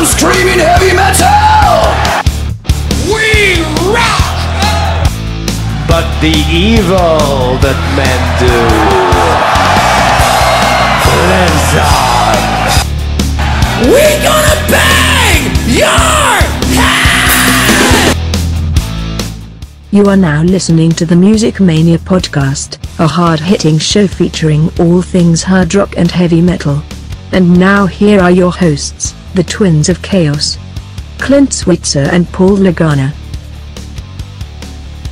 some screaming heavy metal. We rock! But the evil that men do lives on. We gonna bang your head! You are now listening to the Music Mania podcast, a hard-hitting show featuring all things hard rock and heavy metal. And now here are your hosts, the Twins of Chaos, Clint Switzer and Paul Lagana.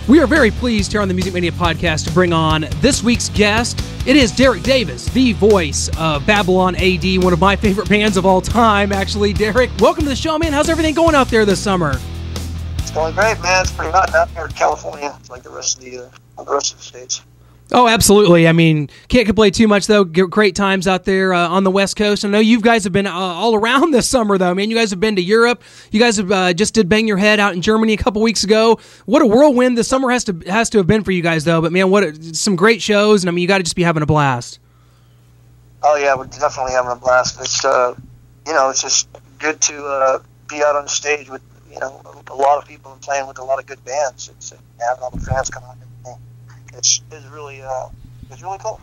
We are very pleased here on the Music Mania podcast to bring on this week's guest. It is Derek Davis, the voice of Babylon AD, one of my favorite bands of all time, actually. Derek, welcome to the show, man. How's everything going out there this summer? It's going great, man. It's pretty hot out here in California, like the rest of the states. Oh, absolutely. I mean, can't complain too much, though. Great times out there on the West Coast. I know you guys have been all around this summer, though, man. You guys have been to Europe. You guys have just did Bang Your Head out in Germany a couple weeks ago. What a whirlwind this summer has to have been for you guys, though. But, man, some great shows, and, I mean, you got to just be having a blast. Oh, yeah, we're definitely having a blast. It's, it's just good to be out on the stage with, a lot of people and playing with a lot of good bands. It's having all the fans come out and everything. It's really cool.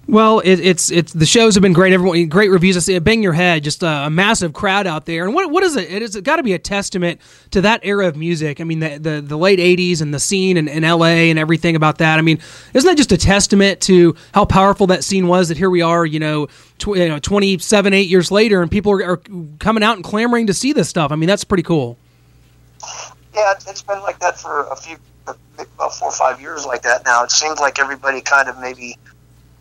Well, it's the shows have been great. Everyone, great reviews. I see Bang Your Head, just a massive crowd out there. And what is it? It's got to be a testament to that era of music. I mean, the late '80s and the scene in LA and everything about that. I mean, isn't that just a testament to how powerful that scene was? That here we are, 27, 8 years later, and people are coming out and clamoring to see this stuff. I mean, that's pretty cool. Yeah, it's been like that for about 4 or 5 years like that now. It seems like everybody kind of maybe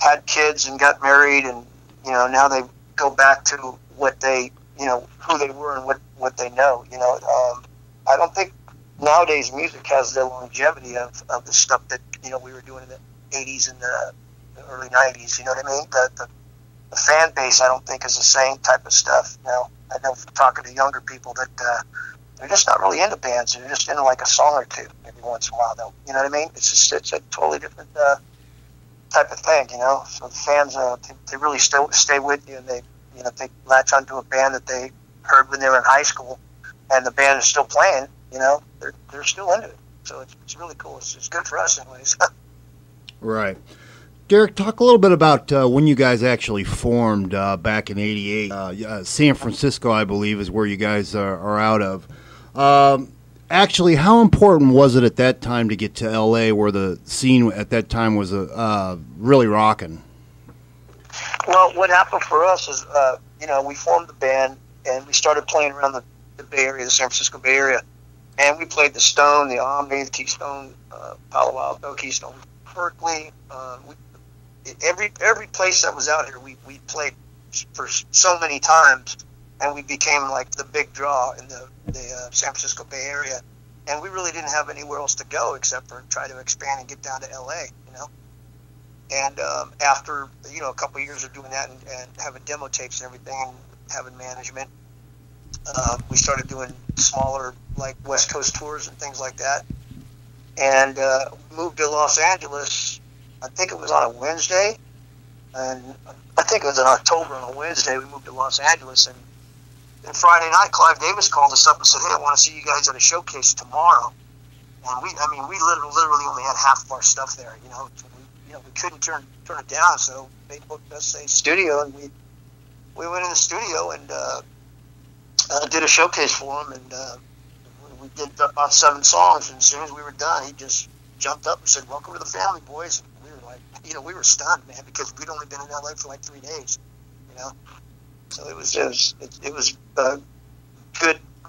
had kids and got married, and now they go back to what they who they were and what they know. I don't think nowadays music has the longevity of the stuff that we were doing in the 80s and the early 90s. You know what I mean? The fan base I don't think is the same type of stuff now. I know from talking to younger people that they're just not really into bands. They're just into like a song or two every once in a while, though. You know what I mean? It's a totally different type of thing, So the fans, they really stay with you, and they latch onto a band that they heard when they were in high school, and the band is still playing. They're still into it. So it's really cool. It's good for us, anyways. Right. Derek, talk a little bit about when you guys actually formed back in '88. San Francisco, I believe, is where you guys are out of. Actually, how important was it at that time to get to L.A., where the scene at that time was really rocking? Well, what happened for us is, we formed the band, and we started playing around the Bay Area, the San Francisco Bay Area, and we played the Stone, the Omni, the Keystone, Palo Alto, Keystone, Berkeley. Every place that was out here, we played for so many times, and we became like the big draw in the San Francisco Bay Area, and we really didn't have anywhere else to go except for try to expand and get down to LA, And after a couple of years of doing that and having demo tapes and everything, and having management, we started doing smaller like West Coast tours and things like that, and moved to Los Angeles. I think it was on a Wednesday, and I think it was in October on a Wednesday. We moved to Los Angeles, and Friday night, Clive Davis called us up and said, "Hey, I want to see you guys at a showcase tomorrow." And we literally only had half of our stuff there. We couldn't turn it down, so they booked us a studio, and we went in the studio and did a showcase for him, and we did about 7 songs. And as soon as we were done, he just jumped up and said, "Welcome to the family, boys." And we were like, we were stunned, man, because we'd only been in LA for like 3 days, So it was a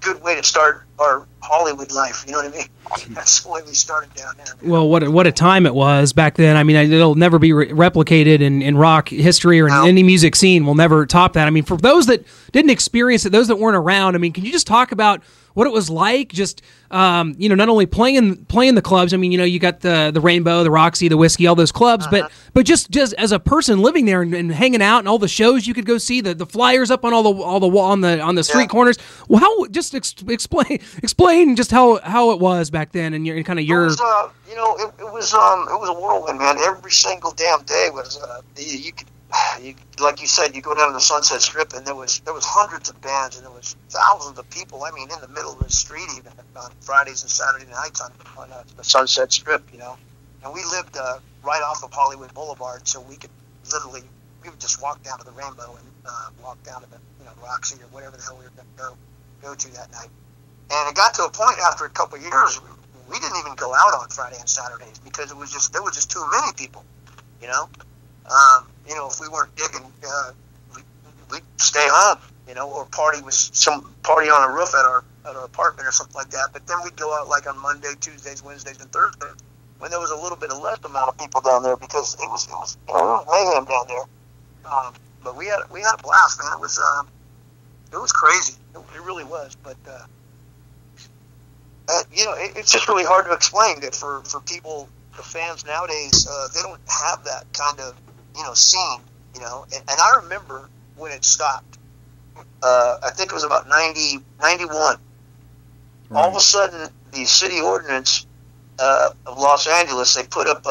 good way to start our Hollywood life. You know what I mean? That's the way we started down there. Well, what a time it was back then. I mean, it'll never be replicated in rock history or in any music scene. We'll never top that. I mean, for those that didn't experience it, those that weren't around, I mean, can you just talk about what it was like, just not only playing the clubs. I mean, you got the Rainbow, the Roxy, the Whiskey, all those clubs, but just as a person living there and hanging out, and all the shows you could go see, the flyers up on all the wall on the street corners. Well, how just explain just how it was back then, and your. It was it was a whirlwind, man. Every single damn day was like you said, you go down to the Sunset Strip, and there was hundreds of bands, and there was thousands of people. I mean, in the middle of the street, even on Fridays and Saturday nights on the Sunset Strip, you know. And we lived right off of Hollywood Boulevard, so we would just walk down to the Rainbow and walk down to the Roxy or whatever the hell we were going to go to that night. And it got to a point after a couple of years, we didn't even go out on Friday and Saturdays because there was just too many people, you know. If we weren't digging, we'd stay home, or party on a roof at our apartment or something like that. But then we'd go out like on Monday, Tuesdays, Wednesdays, and Thursdays when there was a little bit of less amount of people down there because it was mayhem down there. But we had a blast, man. It was crazy. It really was. But it's just really hard to explain that for people, the fans nowadays, they don't have that kind of scene, and I remember when it stopped. I think it was about 91. Right. All of a sudden, the city ordinance of Los Angeles, they put up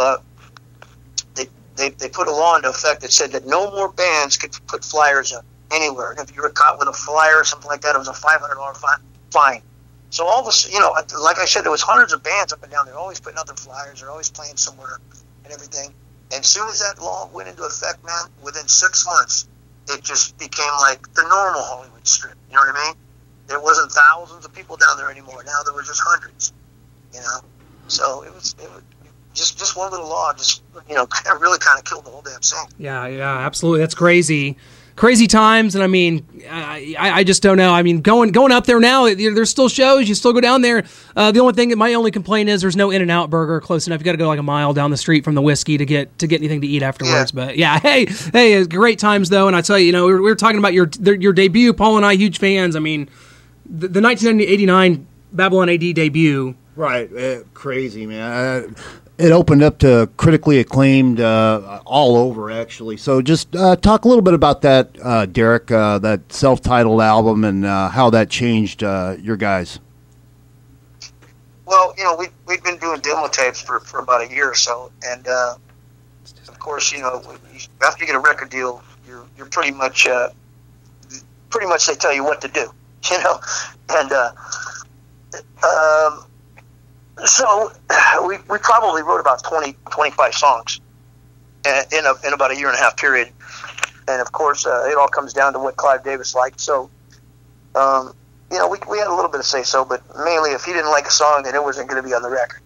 they put a law into effect that said that no more bands could put flyers up anywhere. And if you were caught with a flyer or something like that, it was a $500 fine. So all of a sudden, like I said, there was hundreds of bands up and down. They're always putting out their flyers. They're always playing somewhere and everything. And as soon as that law went into effect, man, within 6 months, it just became like the normal Hollywood Strip. You know what I mean? There wasn't thousands of people down there anymore. Now there were just hundreds. So it was just one little law, just really kind of killed the whole damn scene. Yeah, absolutely. That's crazy. Crazy times, and I mean, I just don't know. I mean, going up there now, there's still shows. You still go down there. The only thing, my only complaint is there's no In-N-Out burger close enough. You got to go like a mile down the street from the whiskey to get anything to eat afterwards. Yeah. But yeah, hey, great times though. And I tell you, we were talking about your debut. Paul and I, huge fans. I mean, the 1989 Babylon AD debut. Right, crazy, man. It opened up to critically acclaimed all over, actually. So just talk a little bit about that, Derek, that self-titled album and how that changed your guys. Well, we'd been doing demo tapes for about a year or so. And, of course, after you get a record deal, you're pretty much they tell you what to do, And so we probably wrote about 25 songs in about a year and a half period. And, of course, it all comes down to what Clive Davis liked. So, we had a little bit of say-so, but mainly if he didn't like a song, then it wasn't going to be on the record,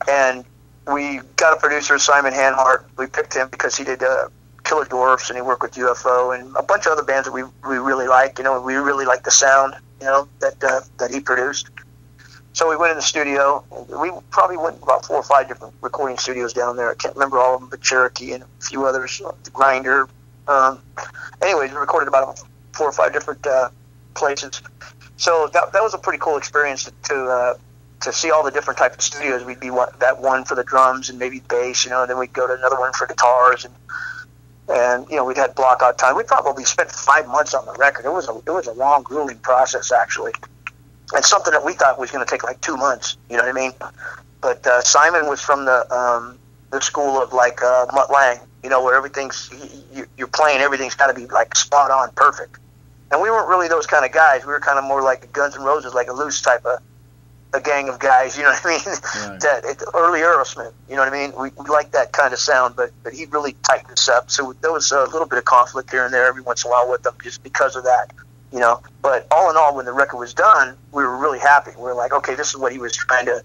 And we got a producer, Simon Hanhart. We picked him because he did Killer Dwarfs, and he worked with UFO and a bunch of other bands that we really like. We really like the sound, that he produced. So we went in the studio. We probably went about 4 or 5 different recording studios down there. I can't remember all of them, but Cherokee and a few others, the Grinder. Anyways, we recorded about 4 or 5 different places. So that was a pretty cool experience to see all the different types of studios. We'd be that one for the drums and maybe bass, and then we'd go to another one for guitars, and we'd had block out time. We probably spent 5 months on the record. It was a long, grueling process, actually. And something that we thought was going to take like 2 months, you know what I mean? But Simon was from the school of like Mutt Lange, where you're playing, everything's got to be like spot on, perfect. And we weren't really those kind of guys. We were kind of more like the Guns N' Roses, like a loose type of a gang of guys, you know what I mean? Right. That early Aerosmith, you know what I mean? We liked that kind of sound, but he really tightened us up. So there was a little bit of conflict here and there every once in a while with them just because of that. But all in all, when the record was done, we were really happy. We were like, okay, this is what he was trying to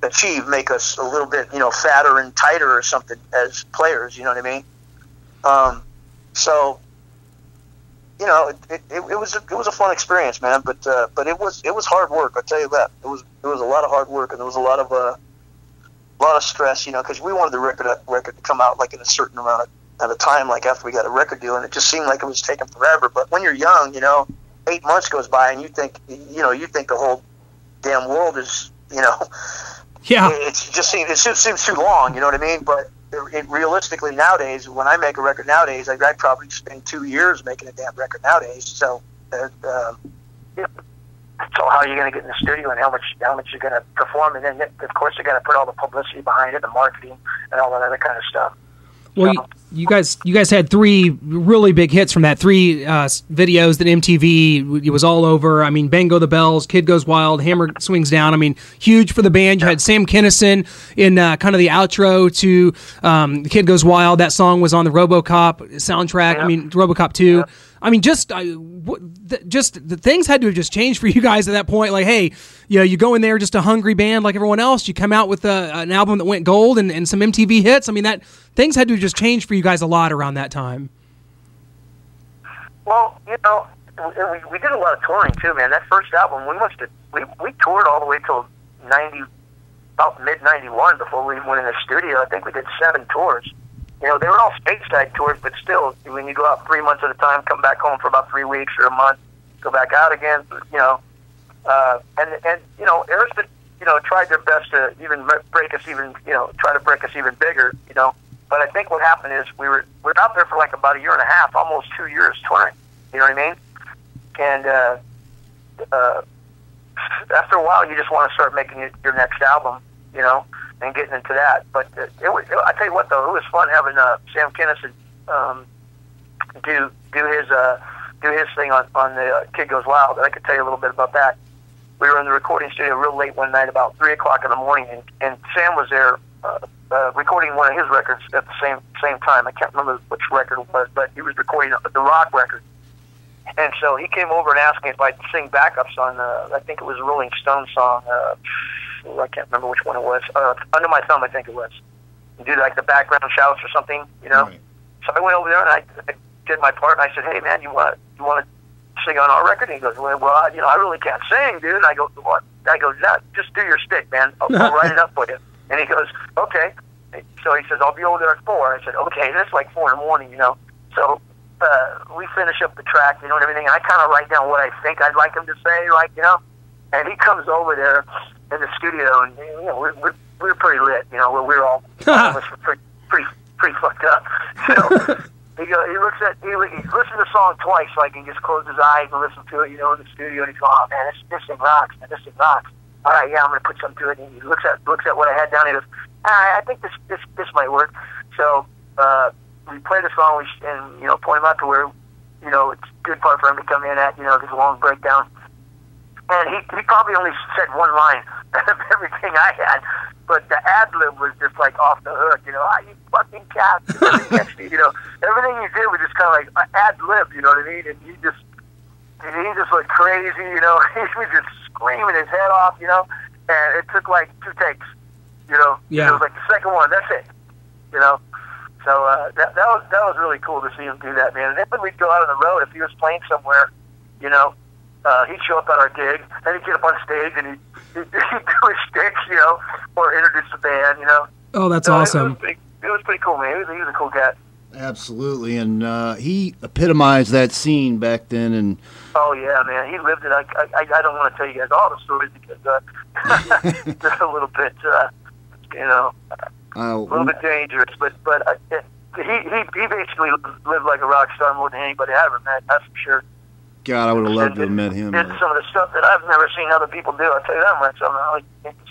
achieve, make us a little bit, fatter and tighter or something as players, you know what I mean? So, it was a fun experience, man. But it was hard work. I'll tell you that. It was a lot of hard work, and there was a lot of stress, because we wanted the record to come out like in a certain amount at a time, like after we got a record deal, and it just seemed like it was taking forever. But when you're young, 8 months goes by, and you think the whole damn world is, yeah, it just seems too long, you know what I mean? But realistically nowadays, when I make a record nowadays, I'd probably spend 2 years making a damn record nowadays. So, so how are you going to get in the studio, and how much you're going to perform, and then of course you got to put all the publicity behind it, the marketing, and all that other kind of stuff. Well, you guys had 3 really big hits from that. 3 videos that MTV, it was all over. I mean, Bang Go the Bells, Kid Goes Wild, Hammer Swings Down. I mean, huge for the band. You had Sam Kinison in kind of the outro to Kid Goes Wild. That song was on the RoboCop soundtrack. I mean, RoboCop 2. I mean, just the things had to have just changed for you guys at that point. Like, hey, you go in there just a hungry band like everyone else. You come out with an album that went gold and some MTV hits. I mean, things had to have just changed for you guys a lot around that time. Well, we did a lot of touring too, man. That first album, we toured all the way till about mid '91 before we went in the studio. I think we did 7 tours. They were all stateside tours, but still, when you go out 3 months at a time, come back home for about 3 weeks or a month, go back out again, and Aerosmith, tried their best to even break us even, try to break us even bigger, But I think what happened is we were out there for like about a year and a half, almost 2 years touring. You know what I mean? And after a while, you just want to start making your next album, and getting into that. But I tell you what, though, it was fun having Sam Kinison do his thing on the Kid Goes Wild. And I could tell you a little bit about that. We were in the recording studio real late one night, about 3 o'clock in the morning, and Sam was there recording one of his records at the same time. I can't remember which record it was, but he was recording the rock record. And so he came over and asked me if I'd sing backups on, I think it was a Rolling Stones song. I can't remember which one it was. Under My Thumb, I think it was. And do like the background shouts or something, Right. So I went over there and I did my part, and I said, "Hey man, you want to sing on our record?" And he goes, "Well, I really can't sing, dude." And I go, "What?" I go, "No, just do your stick, man. I'll write it up for you." And he goes, "Okay." So he says, "I'll be over there at 4." I said, "Okay." And it's like 4 in the morning, So we finish up the track, and everything. And I kind of write down what I think I'd like him to say, And he comes over there in the studio, and we're pretty lit, we're all of us were pretty fucked up. So he listens to the song twice, like he just closed his eyes and listened to it, in the studio, and he's going, "Oh man, this thing rocks, man, this thing rocks. All right, yeah, I'm gonna put something to it." And he looks at what I had down, and he goes, "I think this might work." So we play the song, and point him out to where it's a good part for him to come in at, his long breakdown. And he probably only said one line of everything I had, but the ad-lib was just like off the hook, you fucking cat, everything you did was just kind of like ad-lib, you know what I mean? And he just went crazy, he was just screaming his head off, and it took like 2 takes, Yeah. It was like the second one, that's it, So that was really cool to see him do that, man. And then when we'd go out on the road, if he was playing somewhere, he'd show up at our gig, and he'd get up on stage, and he'd do his sticks, or introduce the band, Oh, that's awesome. It was pretty cool, man. He was a cool guy. Absolutely, and he epitomized that scene back then. And oh yeah, man, he lived it. I don't want to tell you guys all the stories because they're a little bit, a little bit dangerous. But he basically lived like a rock star more than anybody I ever met. That's for sure. God, I would have loved to have met him. Did some of the stuff that I've never seen other people do. I'll tell you that much. I'm not like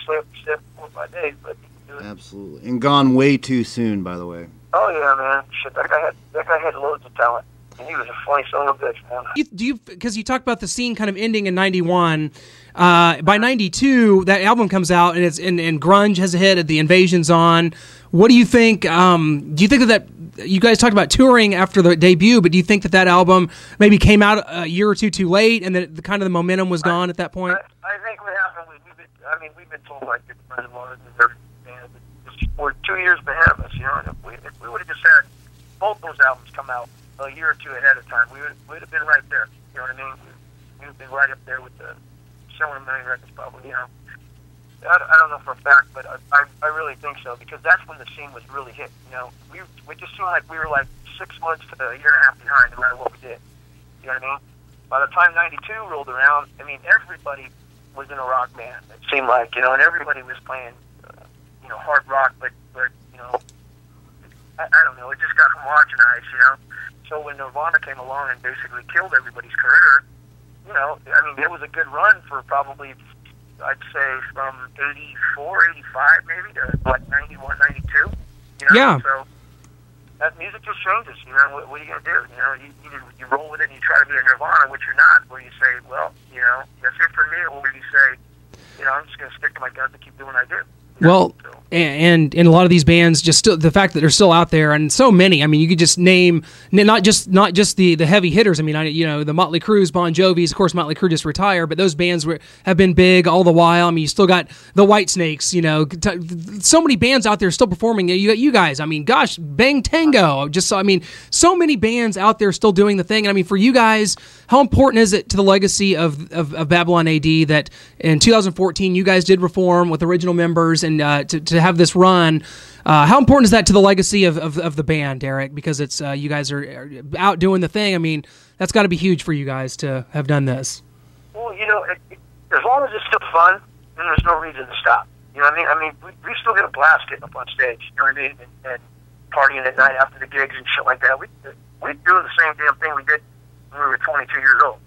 stay up for 4 or 5 days, but he can do it. Absolutely, and gone way too soon, by the way. Oh yeah, man. Shit, that guy had loads of talent, and he was a funny son of a bitch, man. Because you talked about the scene kind of ending in '91. By '92, that album comes out, and and grunge has hit. The Invasion's on. What do you think? Do you think that you guys talked about touring after the debut, but do you think that album maybe came out a year or two too late, and that the momentum was gone at that point? I think what happened was we've been told like good friends of ours and everything. We're 2 years ahead of us, and if we would have just had both those albums come out a year or two ahead of time, we would have been right there. You know what I mean? We would have been right up there with the selling a million records, probably. I don't know for a fact, but I really think so, because that's when the scene was really hit. We just seemed like we were like 6 months to a year and a half behind, no matter what we did. You know what I mean? By the time '92 rolled around, everybody was in a rock band. It seemed like, and everybody was playing, hard rock, but I don't know. It just got homogenized, So when Nirvana came along and basically killed everybody's career, it was a good run for probably, I'd say, from 84, 85 maybe to like 91, 92. Yeah. So music just changes. You know, what are you gonna do? You know, you roll with it and you try to be a Nirvana, which you're not. Where you say, well, you know, that's it for me, or where you say, you know, I'm just gonna stick to my guns and keep doing what I do. Well, and in a lot of these bands, just still, the fact that they're still out there, and so many. I mean, you could just name not just the heavy hitters. I mean, you know, the Motley Crue's, Bon Jovi's. Of course, Motley Crue just retired, but those bands have been big all the while. I mean, you still got the Whitesnakes. You know, so many bands out there still performing. You got you guys. I mean, gosh, Bang Tango. I mean, so many bands out there still doing the thing. And I mean, for you guys, how important is it to the legacy of Babylon AD that in 2014 you guys did reform with original members? And to have this run, how important is that to the legacy of the band, Derek? Because it's you guys are out doing the thing. I mean, that's got to be huge for you guys to have done this. Well, you know, as long as it's still fun, then there's no reason to stop. You know what I mean? We still get a blast getting up on stage. You know what I mean? And partying at night after the gigs and shit like that. We do the same damn thing we did when we were 22 years old.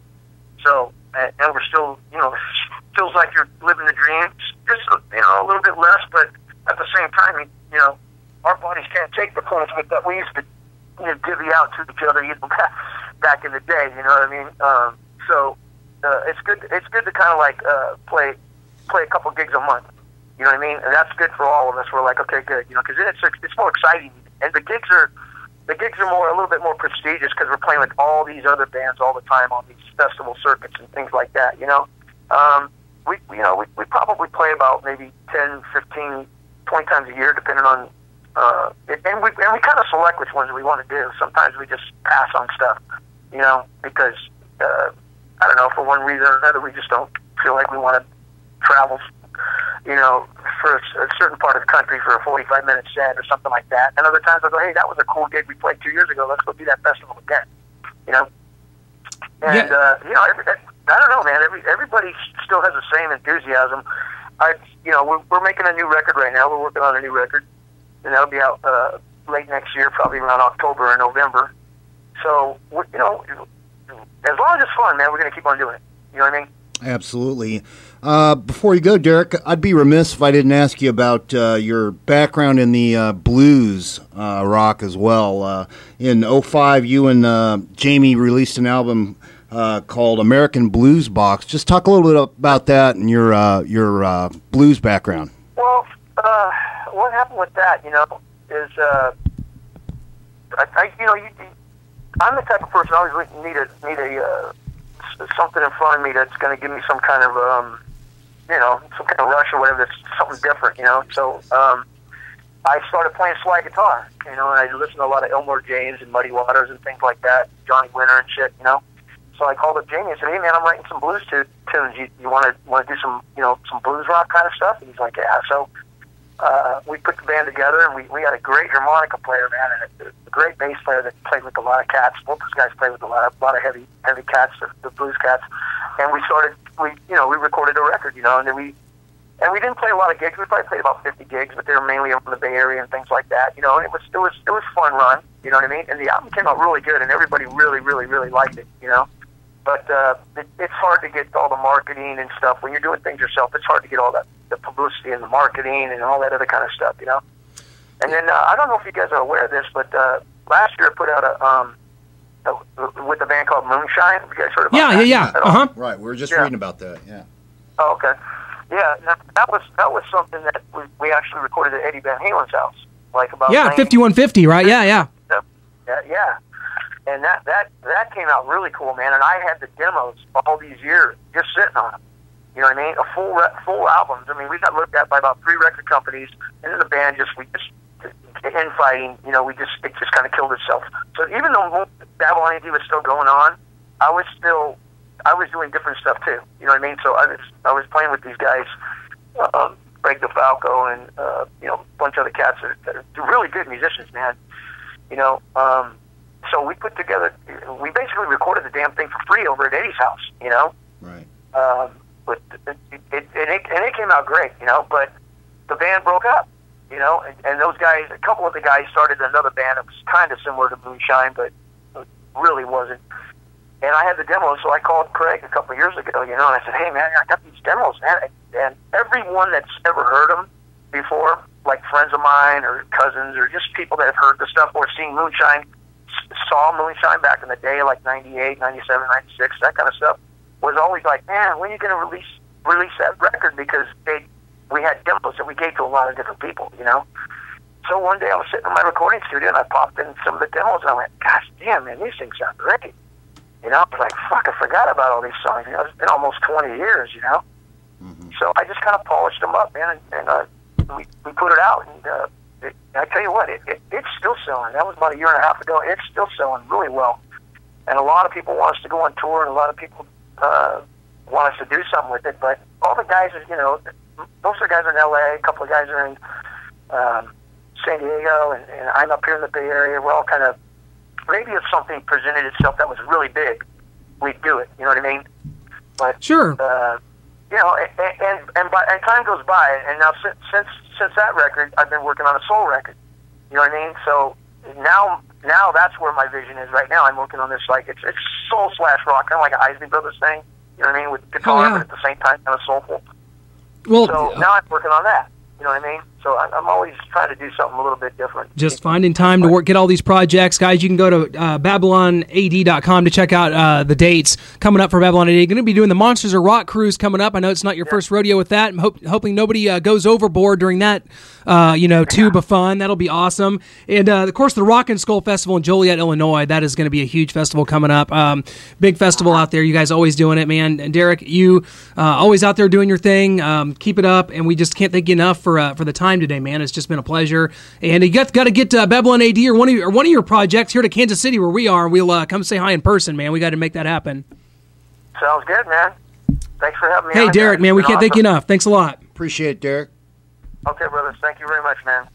So, and we're still, you know, feels like you're living the dream. Just, you know, a little bit less, but at the same time, you know, our bodies can't take the punishment that we used to, you know, divvy out to each other, you know, back in the day. You know what I mean? So it's good. It's good to kind of like play a couple gigs a month. You know what I mean? And that's good for all of us. We're like, okay, good. You know, because then it's more exciting, and the gigs are a little bit more prestigious because we're playing with all these other bands all the time on these festival circuits and things like that. You know. We probably play about maybe 10, 15, 20 times a year, depending on, and we kind of select which ones we want to do. Sometimes we just pass on stuff, you know, because, I don't know, for one reason or another, we just don't feel like we want to travel, you know, for a certain part of the country for a 45-minute set or something like that. And other times I go, hey, that was a cool gig we played 2 years ago. Let's go do that festival again, you know. And, you know, I don't know, man. Everybody still has the same enthusiasm. We're making a new record right now. We're working on a new record, and that'll be out late next year, probably around October or November. So, you know, as long as it's fun, man, we're going to keep on doing it. You know what I mean? Absolutely. Before you go, Derek, I'd be remiss if I didn't ask you about your background in the blues rock as well. In 2005, you and Jamie released an album called American Blues Box. Just talk a little bit about that and your blues background. Well, what happened with that, you know, is I'm the type of person I always need a something in front of me that's going to give me some kind of some kind of rush or whatever. That's something different, you know. So I started playing slide guitar, you know, and I listened to a lot of Elmore James and Muddy Waters and things like that, Johnny Winter and shit, you know. So I called up Jamie and said, "Hey man, I'm writing some blues tunes. You want to do some some blues rock kind of stuff?" And he's like, "Yeah." So we put the band together, and we had a great harmonica player, man, and a great bass player that played with a lot of cats. Both those guys played with a lot of heavy cats, the blues cats. And we recorded a record, you know, and then we didn't play a lot of gigs. We probably played about 50 gigs, but they were mainly up in the Bay Area and things like that, you know. And it was a fun run, you know what I mean? And the album came out really good, and everybody really, really, really liked it, you know. But it's hard to get all the marketing and stuff. When you're doing things yourself, it's hard to get all the publicity and the marketing and all that other kind of stuff, you know. And then I don't know if you guys are aware of this, but last year I put out with a band called Moonshine. Have you guys heard about that? Yeah. Right, we were just reading about that. Yeah. Oh, okay. Yeah, that was something that we actually recorded at Eddie Van Halen's house, like about 5150, right? Yeah. Yeah. And that came out really cool, man. And I had the demos all these years just sitting on them. You know what I mean? A full albums. I mean, we got looked at by about 3 record companies, and then the band we just infighting. You know, it just kind of killed itself. So even though Babylon AD was still going on, I was doing different stuff too. You know what I mean? So I was playing with these guys, Greg DeFalco and a bunch of other cats that are really good musicians, man. You know. So we we basically recorded the damn thing for free over at Eddie's house, you know? Right. But it came out great, you know, but the band broke up, you know, and those guys, a couple of the guys started another band that was kind of similar to Moonshine, but really wasn't. And I had the demos, so I called Craig a couple of years ago, you know, and I said, "Hey man, I got these demos, man." And everyone that's ever heard them before like friends of mine or cousins or just people that have heard the stuff or seen Moonshine, saw Moonshine back in the day, like 98, 97, 96, that kind of stuff, was always like, man, when are you going to release that record? Because we had demos that we gave to a lot of different people, you know? So one day I was sitting in my recording studio and I popped in some of the demos and I went, gosh damn, man, these things sound great. You know, I was like, fuck, I forgot about all these songs. You know, it's been almost 20 years, you know? Mm-hmm. So I just kind of polished them up, man, and we put it out. And I tell you what, it's still selling. That was about a year and a half ago. It's still selling really well. And a lot of people want us to go on tour, and a lot of people want us to do something with it. But all the guys are, you know, most of the guys are in L.A., a couple of guys are in San Diego, and I'm up here in the Bay Area. We're all kind of, maybe if something presented itself that was really big, we'd do it. You know what I mean? But sure. You know, and time goes by, and now since that record, I've been working on a soul record. You know what I mean? So now that's where my vision is right now. I'm working on this, like, it's soul / rock, kind of like a Isley Brothers thing. You know what I mean? With guitar, but at the same time, kind of soulful. Well, so now I'm working on that. You know what I mean? So I'm always trying to do something a little bit different. Just finding time to get all these projects. Guys, you can go to BabylonAD.com to check out the dates coming up for Babylon AD. Going to be doing the Monsters of Rock cruise coming up. I know it's not your first rodeo with that. I'm hoping nobody goes overboard during that, tube of fun. That'll be awesome. And, of course, the Rock and Skull Festival in Joliet, Illinois. That is going to be a huge festival coming up. Big festival out there. You guys always doing it, man. And Derek, you always out there doing your thing. Keep it up. And we just can't thank you enough for the time today, man. It's just been a pleasure. And you got to get Babylon AD or one of your projects here to Kansas City where we are. We'll come say hi in person, man. We got to make that happen. Sounds good, man. Thanks for having me. Hey, Derek, man, we can't thank you enough. Thanks a lot. Appreciate it, Derek. Okay, brothers. Thank you very much, man.